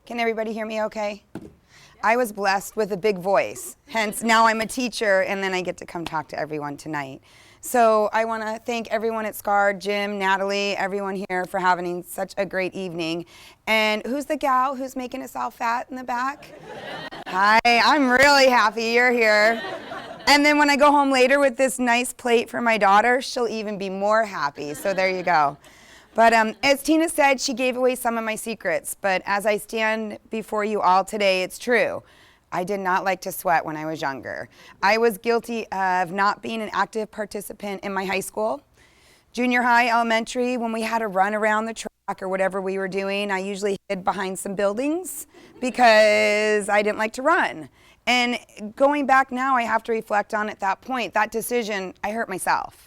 Can everybody hear me okay? I was blessed with a big voice, hence now I'm a teacher and then I get to come talk to everyone tonight. So I want to thank everyone at SCAR, Jim, Natalie, everyone here for having such a great evening. And who's the gal who's making us all fat in the back? Hi, I'm really happy you're here. And then when I go home later with this nice plate for my daughter, she'll even be more happy. So there you go. But as Tina said, she gave away some of my secrets. But as I stand before you all today, it's true. I did not like to sweat when I was younger. I was guilty of not being an active participant in my high school. Junior high, elementary, when we had to run around the track or whatever we were doing, I usually hid behind some buildings because I didn't like to run. And going back now, I have to reflect on at that point, that decision, I hurt myself.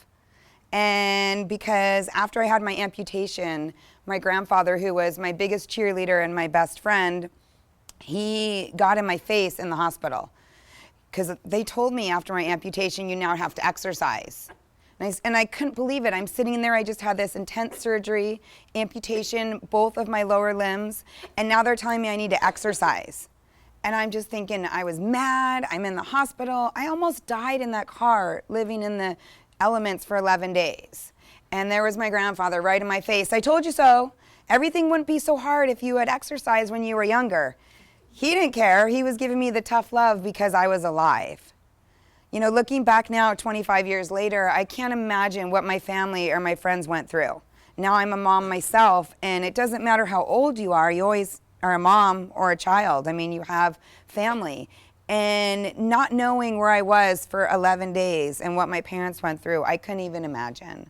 And because after I had my amputation, my grandfather, who was my biggest cheerleader and my best friend, he got in my face in the hospital because they told me after my amputation, you now have to exercise. And I couldn't believe it. I'm sitting there, I just had this intense surgery, amputation, both of my lower limbs, and now they're telling me I need to exercise. And I'm just thinking, I was mad, I'm in the hospital. I almost died in that car, living in the elements for 11 days. And there was my grandfather right in my face. I told you so. Everything wouldn't be so hard if you had exercised when you were younger. He didn't care. He was giving me the tough love because I was alive. You know, looking back now, 25 years later, I can't imagine what my family or my friends went through. Now I'm a mom myself, and it doesn't matter how old you always are a mom or a child. I mean, you have family. And not knowing where I was for 11 days and what my parents went through, I couldn't even imagine.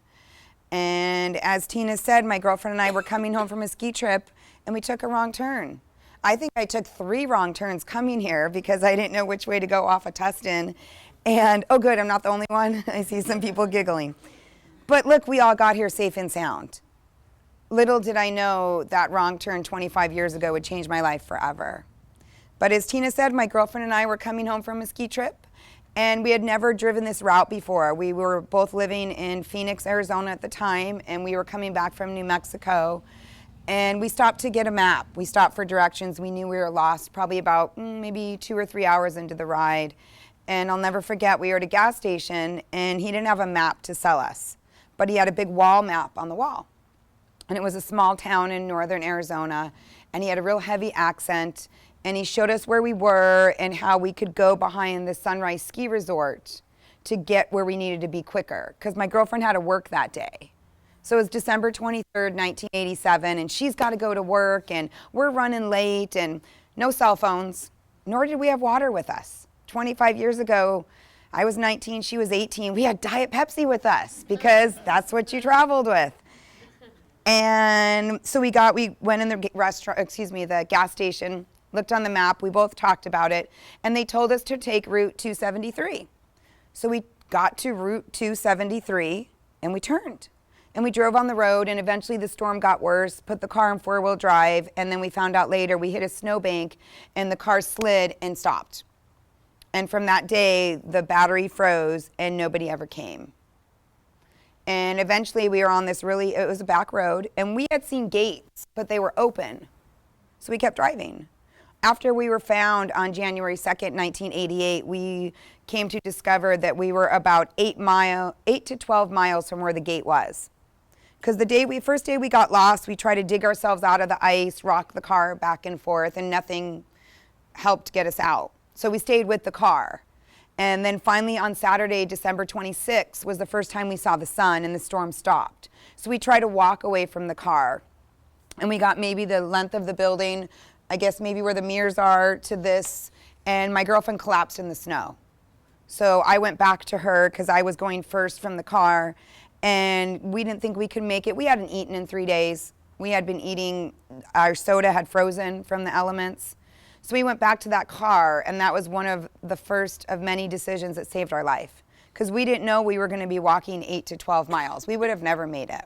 And as Tina said, my girlfriend and I were coming home from a ski trip, and we took a wrong turn. I think I took 3 wrong turns coming here because I didn't know which way to go off of Tustin. And, oh good, I'm not the only one. I see some people giggling. But look, we all got here safe and sound. Little did I know that wrong turn 25 years ago would change my life forever. But as Tina said, my girlfriend and I were coming home from a ski trip, and we had never driven this route before. We were both living in Phoenix, Arizona at the time, and we were coming back from New Mexico. And we stopped to get a map. We stopped for directions. We knew we were lost probably about maybe 2 or 3 hours into the ride. And I'll never forget, we were at a gas station, and he didn't have a map to sell us, but he had a big wall map on the wall. And it was a small town in northern Arizona, and he had a real heavy accent, and he showed us where we were and how we could go behind the Sunrise Ski Resort to get where we needed to be quicker, because my girlfriend had to work that day. So it was December 23rd, 1987, and she's got to go to work, and we're running late, and no cell phones, nor did we have water with us. 25 years ago, I was 19, she was 18. We had Diet Pepsi with us because that's what you traveled with. And so we went in the the gas station, looked on the map, we both talked about it, and they told us to take Route 273. So we got to Route 273, and we turned. And we drove on the road, and eventually the storm got worse, put the car in 4-wheel drive, and then we found out later we hit a snowbank, and the car slid and stopped. And from that day, the battery froze, and nobody ever came. And eventually we were on this it was a back road, and we had seen gates, but they were open. So we kept driving. After we were found on January 2nd, 1988, we came to discover that we were about 8 to 12 miles from where the gate was. Because first day we got lost, we tried to dig ourselves out of the ice, rock the car back and forth, and nothing helped get us out. So we stayed with the car. And then finally on Saturday, December 26th, was the first time we saw the sun and the storm stopped. So we tried to walk away from the car. And we got maybe the length of the building, I guess maybe where the mirrors are to this, and my girlfriend collapsed in the snow. So I went back to her because I was going first from the car, and we didn't think we could make it. We hadn't eaten in 3 days. We had been eating, our soda had frozen from the elements. So we went back to that car, and that was one of the first of many decisions that saved our life, because we didn't know we were going to be walking 8 to 12 miles. We would have never made it.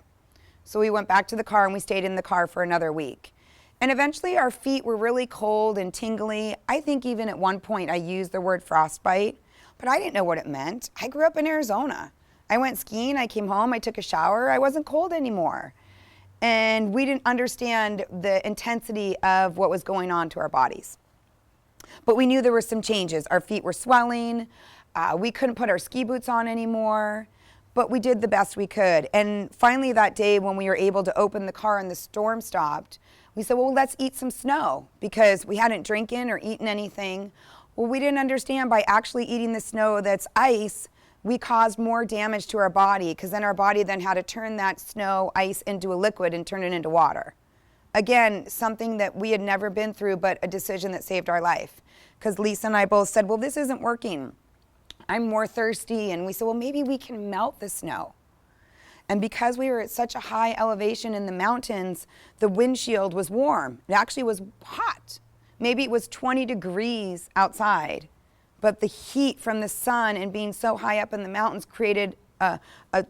So we went back to the car, and we stayed in the car for another week. And eventually our feet were really cold and tingly. I think even at one point I used the word frostbite, but I didn't know what it meant. I grew up in Arizona. I went skiing, I came home, I took a shower, I wasn't cold anymore. And we didn't understand the intensity of what was going on to our bodies. But we knew there were some changes. Our feet were swelling. We couldn't put our ski boots on anymore. But we did the best we could. And finally that day when we were able to open the car and the storm stopped, we said, well, let's eat some snow, because we hadn't drinking or eaten anything. Well, we didn't understand by actually eating the snow that's ice, we caused more damage to our body, because then our body then had to turn that snow ice into a liquid and turn it into water. Again, something that we had never been through, but a decision that saved our life. Because Lisa and I both said, well, this isn't working. I'm more thirsty. And we said, well, maybe we can melt the snow. And because we were at such a high elevation in the mountains, the windshield was warm. It actually was hot. Maybe it was 20 degrees outside, but the heat from the sun and being so high up in the mountains created a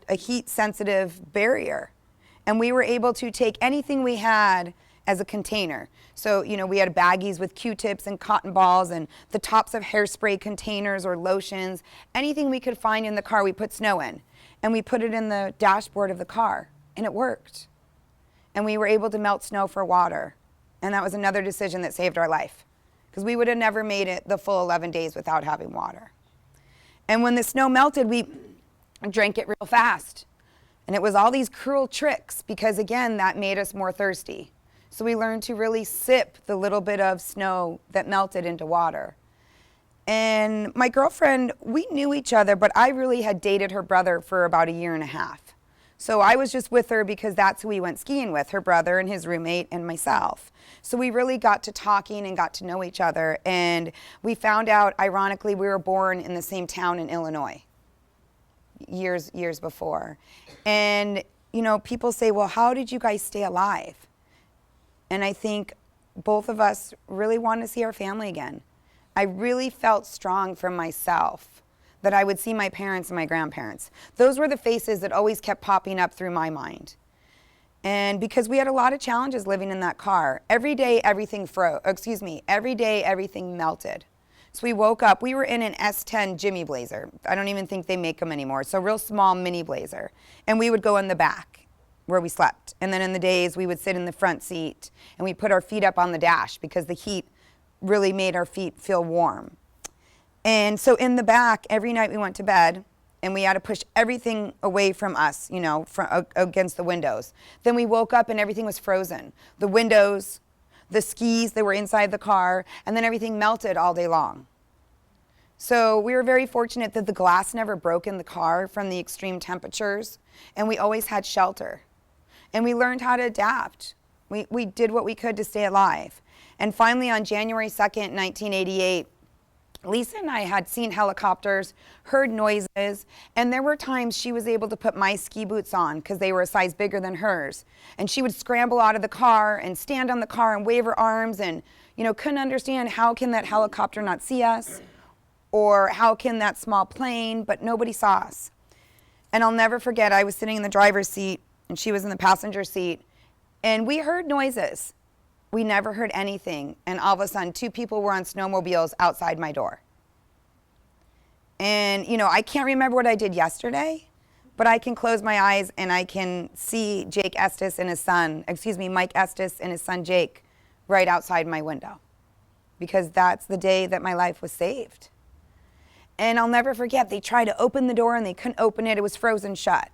heat-sensitive barrier. And we were able to take anything we had as a container. So, we had baggies with Q-tips and cotton balls and the tops of hairspray containers or lotions. Anything we could find in the car, we put snow in. And we put it in the dashboard of the car, and it worked. And we were able to melt snow for water. And that was another decision that saved our life, because we would have never made it the full 11 days without having water. And when the snow melted, we drank it real fast. And it was all these cruel tricks, because again, that made us more thirsty. So we learned to really sip the little bit of snow that melted into water. And my girlfriend, we knew each other, but I really had dated her brother for about 1.5 years. So I was just with her because that's who we went skiing with, her brother and his roommate and myself. So we really got to talking and got to know each other. And we found out, ironically, we were born in the same town in Illinois years before. And, people say, well, how did you guys stay alive? And I think both of us really wanted to see our family again. I really felt strong for myself that I would see my parents and my grandparents. Those were the faces that always kept popping up through my mind. And because we had a lot of challenges living in that car. Every day everything every day everything melted. So we woke up, we were in an S10 Jami blazer. I don't even think they make them anymore. So a real small mini blazer. And we would go in the back where we slept. And then in the days we would sit in the front seat and we put our feet up on the dash because the heat really made our feet feel warm. And so in the back, every night we went to bed and we had to push everything away from us, against the windows. Then we woke up and everything was frozen. The windows, the skis that were inside the car, and then everything melted all day long. So we were very fortunate that the glass never broke in the car from the extreme temperatures, and we always had shelter. And we learned how to adapt. We did what we could to stay alive. And finally, on January 2nd, 1988, Lisa and I had seen helicopters, heard noises, and there were times she was able to put my ski boots on because they were a size bigger than hers. And she would scramble out of the car and stand on the car and wave her arms and, couldn't understand how can that helicopter not see us, or how can that small plane, but nobody saw us. And I'll never forget, I was sitting in the driver's seat and she was in the passenger seat, and we heard noises. We never heard anything, and all of a sudden 2 people were on snowmobiles outside my door. And I can't remember what I did yesterday, but I can close my eyes and I can see Mike Estes and his son Jake right outside my window, because that's the day that my life was saved. And I'll never forget, they tried to open the door and they couldn't open it. It was frozen shut.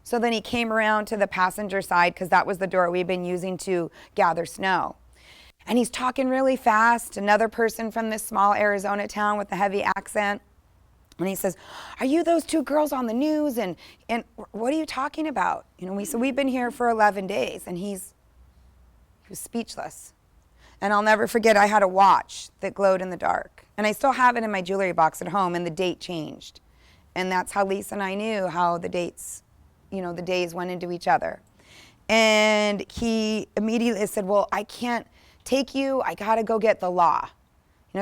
So then he came around to the passenger side, because that was the door we'd been using to gather snow. And he's talking really fast, another person from this small Arizona town with a heavy accent. And he says, are you those 2 girls on the news? And what are you talking about? We said, we've been here for 11 days. And he was speechless. And I'll never forget, I had a watch that glowed in the dark. And I still have it in my jewelry box at home, and the date changed. And that's how Lisa and I knew how the days went into each other. And he immediately said, well, I can't take you. I got to go get the law.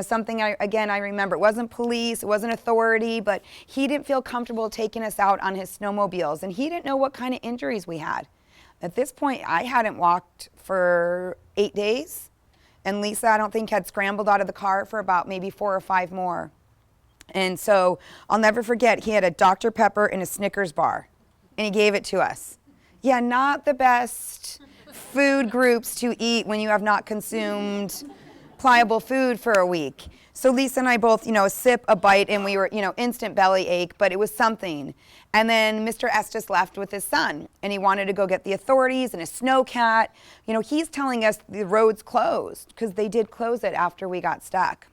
Something I remember. It wasn't police, it wasn't authority, but he didn't feel comfortable taking us out on his snowmobiles. And he didn't know what kind of injuries we had. At this point, I hadn't walked for 8 days. And Lisa, I don't think, had scrambled out of the car for about maybe 4 or 5 more. And so I'll never forget, he had a Dr. Pepper and a Snickers bar. And he gave it to us. Yeah, not the best food groups to eat when you have not consumed pliable food for a week. So Lisa and I both, a sip, a bite, and we were, instant belly ache, but it was something. And then Mr. Estes left with his son, and he wanted to go get the authorities and a snowcat. He's telling us the road's closed, because they did close it after we got stuck.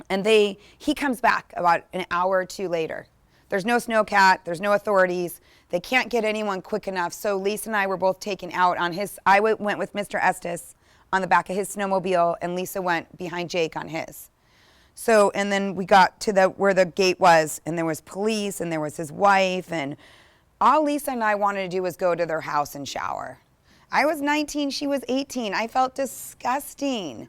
And he comes back about an hour or two later. There's no snowcat, there's no authorities. They can't get anyone quick enough. So Lisa and I were both taken out on I went with Mr. Estes on the back of his snowmobile, and Lisa went behind Jake on his. So, and then we got to where the gate was, and there was police, and there was his wife, and all Lisa and I wanted to do was go to their house and shower. I was 19, she was 18. I felt disgusting.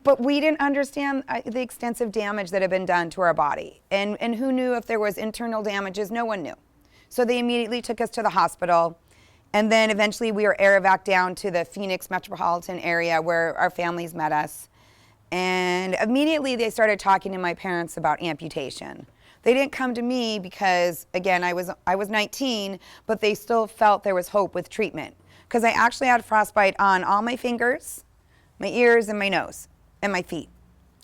But we didn't understand the extensive damage that had been done to our body. And who knew if there was internal damages? No one knew. So they immediately took us to the hospital. And then eventually we were air evac down to the Phoenix metropolitan area where our families met us. And immediately they started talking to my parents about amputation. They didn't come to me because, again, I was 19, but they still felt there was hope with treatment. Because I actually had frostbite on all my fingers, my ears, and my nose, and my feet.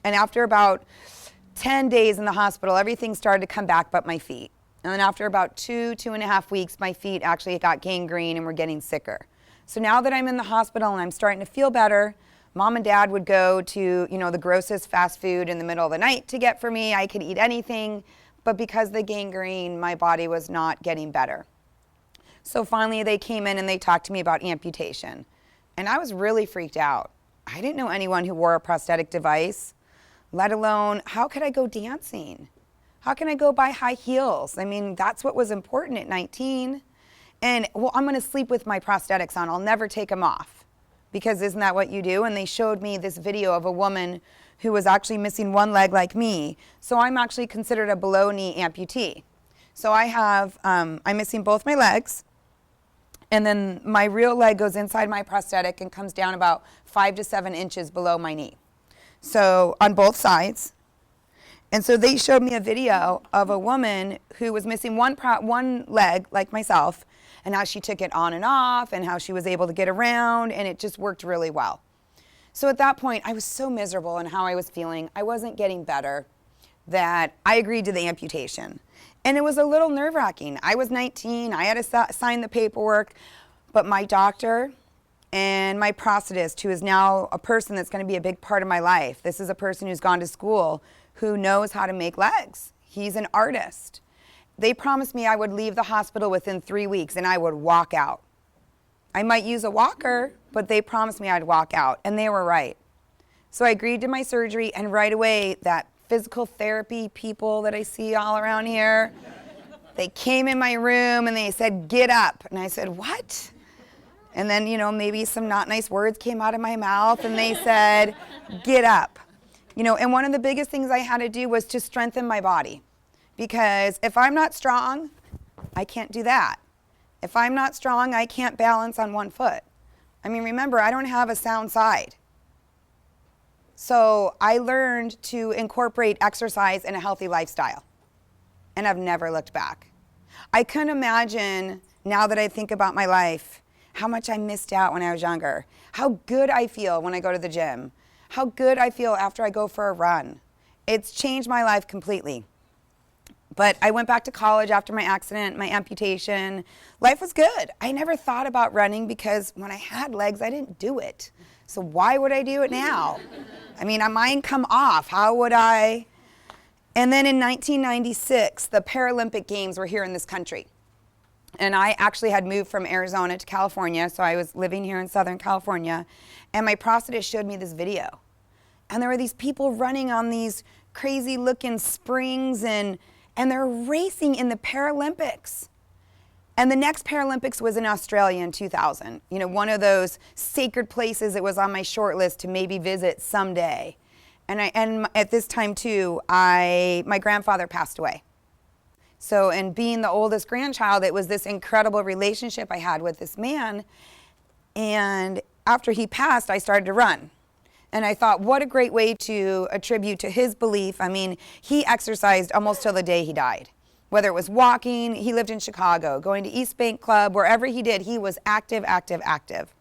And after about 10 days in the hospital, everything started to come back but my feet. And then after about 2.5 weeks, my feet actually got gangrene and were getting sicker. So now that I'm in the hospital and I'm starting to feel better, Mom and Dad would go to, the grossest fast food in the middle of the night to get for me. I could eat anything, but because of the gangrene, my body was not getting better. So finally they came in and they talked to me about amputation. And I was really freaked out. I didn't know anyone who wore a prosthetic device, let alone how could I go dancing? How can I go buy high heels? That's what was important at 19. And, I'm going to sleep with my prosthetics on. I'll never take them off. Because isn't that what you do? And they showed me this video of a woman who was actually missing one leg like me. So I'm actually considered a below knee amputee. So I'm missing both my legs. And then my real leg goes inside my prosthetic and comes down about 5 to 7 inches below my knee. So on both sides. And so they showed me a video of a woman who was missing one leg like myself, and how she took it on and off, and how she was able to get around, and it just worked really well. So at that point, I was so miserable in how I was feeling. I wasn't getting better, that I agreed to the amputation. And it was a little nerve-wracking. I was 19, I had to sign the paperwork, but my doctor and my prosthetist, who is now a person that's going to be a big part of my life, this is a person who's gone to school, who knows how to make legs. He's an artist. They promised me I would leave the hospital within 3 weeks and I would walk out. I might use a walker, but they promised me I'd walk out, and they were right. So I agreed to my surgery, and right away, that physical therapy people that I see all around here, they came in my room and they said, "Get up." And I said, "What?" And then, maybe some not nice words came out of my mouth, and they said, "Get up." And one of the biggest things I had to do was to strengthen my body. Because if I'm not strong, I can't do that. If I'm not strong, I can't balance on one foot. Remember, I don't have a sound side. So I learned to incorporate exercise in a healthy lifestyle. And I've never looked back. I couldn't imagine, now that I think about my life, how much I missed out when I was younger. How good I feel when I go to the gym. How good I feel after I go for a run. It's changed my life completely. But I went back to college after my accident, my amputation. Life was good. I never thought about running because when I had legs, I didn't do it. So why would I do it now? My income off. How would I? And then in 1996, the Paralympic Games were here in this country. And I actually had moved from Arizona to California, so I was living here in Southern California. And my prosthetist showed me this video. And there were these people running on these crazy looking springs, and they're racing in the Paralympics. And the next Paralympics was in Australia in 2000. One of those sacred places that was on my short list to maybe visit someday. And at this time too, my grandfather passed away. So, and being the oldest grandchild, it was this incredible relationship I had with this man. And after he passed, I started to run. And I thought, what a great way to attribute to his belief. He exercised almost till the day he died. Whether it was walking, he lived in Chicago, going to East Bank Club, wherever he did, he was active, active, active.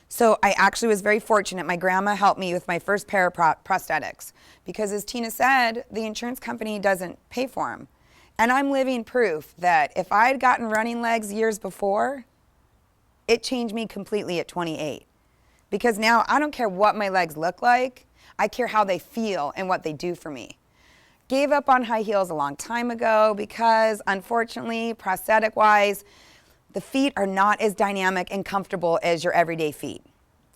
So I actually was very fortunate. My grandma helped me with my first pair of prosthetics because, as Tina said, the insurance company doesn't pay for them. And I'm living proof that if I had gotten running legs years before, it changed me completely at 28. Because now I don't care what my legs look like, I care how they feel and what they do for me. Gave up on high heels a long time ago because, unfortunately, prosthetic-wise, the feet are not as dynamic and comfortable as your everyday feet.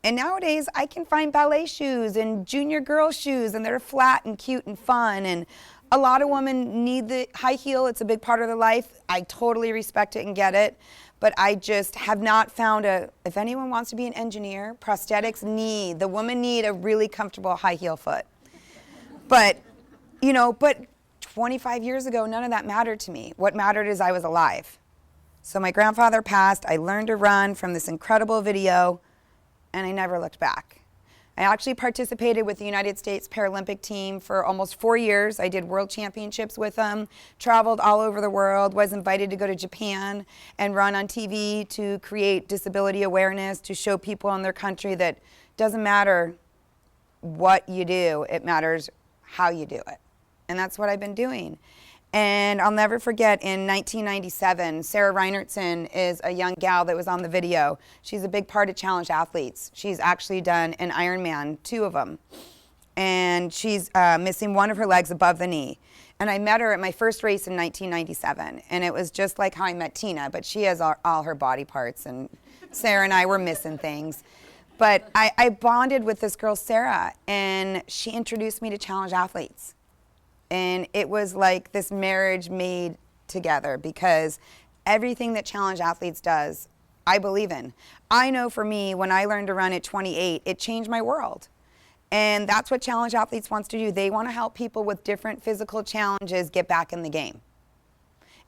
And nowadays, I can find ballet shoes and junior girl shoes, and they're flat and cute and fun. And a lot of women need the high heel. It's a big part of their life. I totally respect it and get it. But I just have not found if anyone wants to be an engineer, the women need a really comfortable high heel foot. But 25 years ago, none of that mattered to me. What mattered is I was alive. So my grandfather passed, I learned to run from this incredible video, and I never looked back. I actually participated with the United States Paralympic team for almost 4 years. I did world championships with them, traveled all over the world, was invited to go to Japan and run on TV to create disability awareness, to show people in their country that doesn't matter what you do, it matters how you do it. And that's what I've been doing. And I'll never forget, in 1997, Sarah Reinertson is a young gal that was on the video. She's a big part of Challenge Athletes. She's actually done an Ironman, 2 of them. And she's missing one of her legs above the knee. And I met her at my first race in 1997. And it was just like how I met Tina, but she has all her body parts. And Sarah and I were missing things. But I bonded with this girl, Sarah, and she introduced me to Challenge Athletes. And it was like this marriage made together, because everything that Challenge Athletes does, I believe in. I know for me, when I learned to run at 28, it changed my world. And that's what Challenge Athletes wants to do. They want to help people with different physical challenges get back in the game.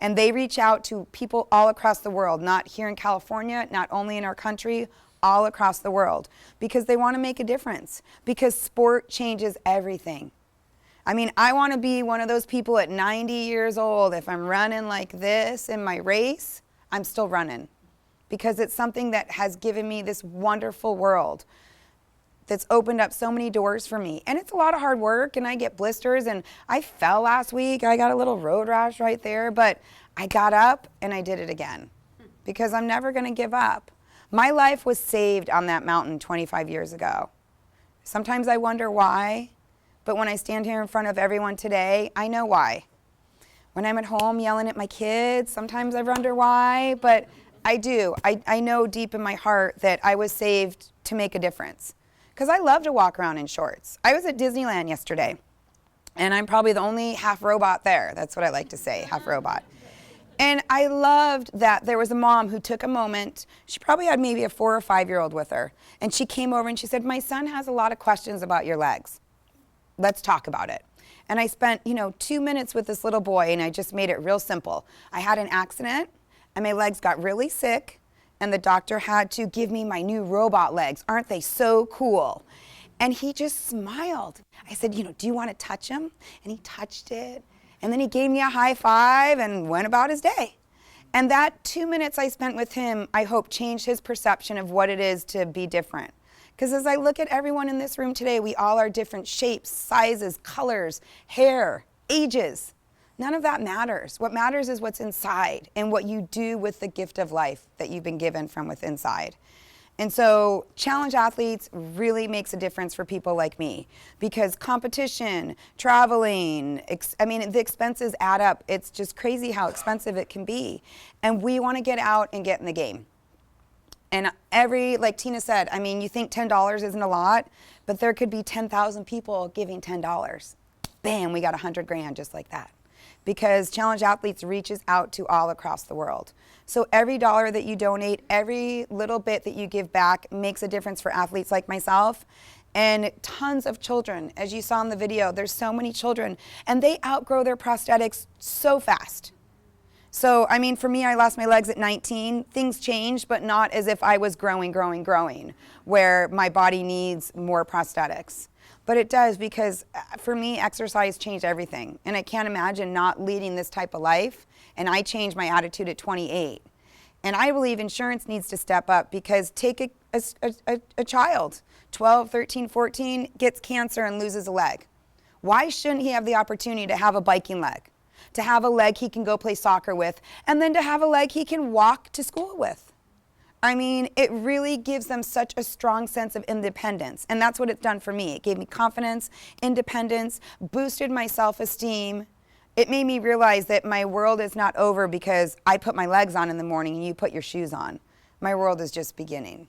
And they reach out to people all across the world, not here in California, not only in our country, all across the world, because they want to make a difference, because sport changes everything. I mean, I want to be one of those people at 90 years old, if I'm running like this in my race, I'm still running, because it's something that has given me this wonderful world that's opened up so many doors for me. And it's a lot of hard work, and I get blisters, and I fell last week. I got a little road rash right there, but I got up and I did it again, because I'm never going to give up. My life was saved on that mountain 25 years ago. Sometimes I wonder why. But when I stand here in front of everyone today, I know why. When I'm at home yelling at my kids, sometimes I wonder why, but I do. I know deep in my heart that I was saved to make a difference. Because I love to walk around in shorts. I was at Disneyland yesterday, and I'm probably the only half robot there. That's what I like to say, half robot. And I loved that there was a mom who took a moment. She probably had maybe a 4 or 5-year-old with her. And she came over and she said, "My son has a lot of questions about your legs. Let's talk about it." And I spent, 2 minutes with this little boy, and I just made it real simple. I had an accident, and my legs got really sick, and the doctor had to give me my new robot legs. Aren't they so cool? And he just smiled. I said, "Do you want to touch him?" And he touched it, and then he gave me a high five and went about his day. And that 2 minutes I spent with him, I hope, changed his perception of what it is to be different. Because as I look at everyone in this room today, we all are different shapes, sizes, colors, hair, ages. None of that matters. What matters is what's inside and what you do with the gift of life that you've been given from within inside. And so Challenge Athletes really makes a difference for people like me, because competition, traveling, the expenses add up. It's just crazy how expensive it can be. And we want to get out and get in the game. And like Tina said, you think $10 isn't a lot, but there could be 10,000 people giving $10. Bam, we got 100 grand just like that. Because Challenge Athletes reaches out to all across the world. So every dollar that you donate, every little bit that you give back makes a difference for athletes like myself. And tons of children, as you saw in the video, there's so many children, and they outgrow their prosthetics so fast. So, for me, I lost my legs at 19. Things changed, but not as if I was growing, where my body needs more prosthetics. But it does, because for me, exercise changed everything. And I can't imagine not leading this type of life. And I changed my attitude at 28. And I believe insurance needs to step up, because take a child, 12, 13, 14, gets cancer and loses a leg. Why shouldn't he have the opportunity to have a biking leg? To have a leg he can go play soccer with, and then to have a leg he can walk to school with? I mean, it really gives them such a strong sense of independence. And that's what it's done for me. It gave me confidence, independence, boosted my self-esteem. It made me realize that my world is not over because I put my legs on in the morning and you put your shoes on. My world is just beginning.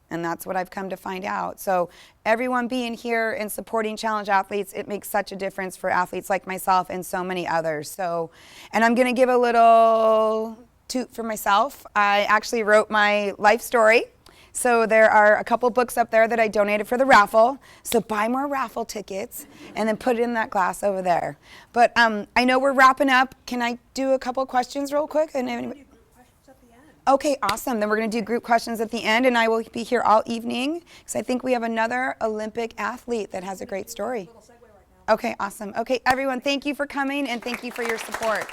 And that's what I've come to find out. So everyone being here and supporting challenge athletes, it makes such a difference for athletes like myself and so many others. So, and I'm going to give a little toot for myself. I actually wrote my life story. So there are a couple books up there that I donated for the raffle. So buy more raffle tickets and then put it in that glass over there. But I know we're wrapping up. Can I do a couple questions real quick? And anybody? Okay, awesome. Then we're going to do group questions at the end, and I will be here all evening because I think we have another Olympic athlete that has a great story. Okay, awesome. Okay, everyone, thank you for coming, and thank you for your support.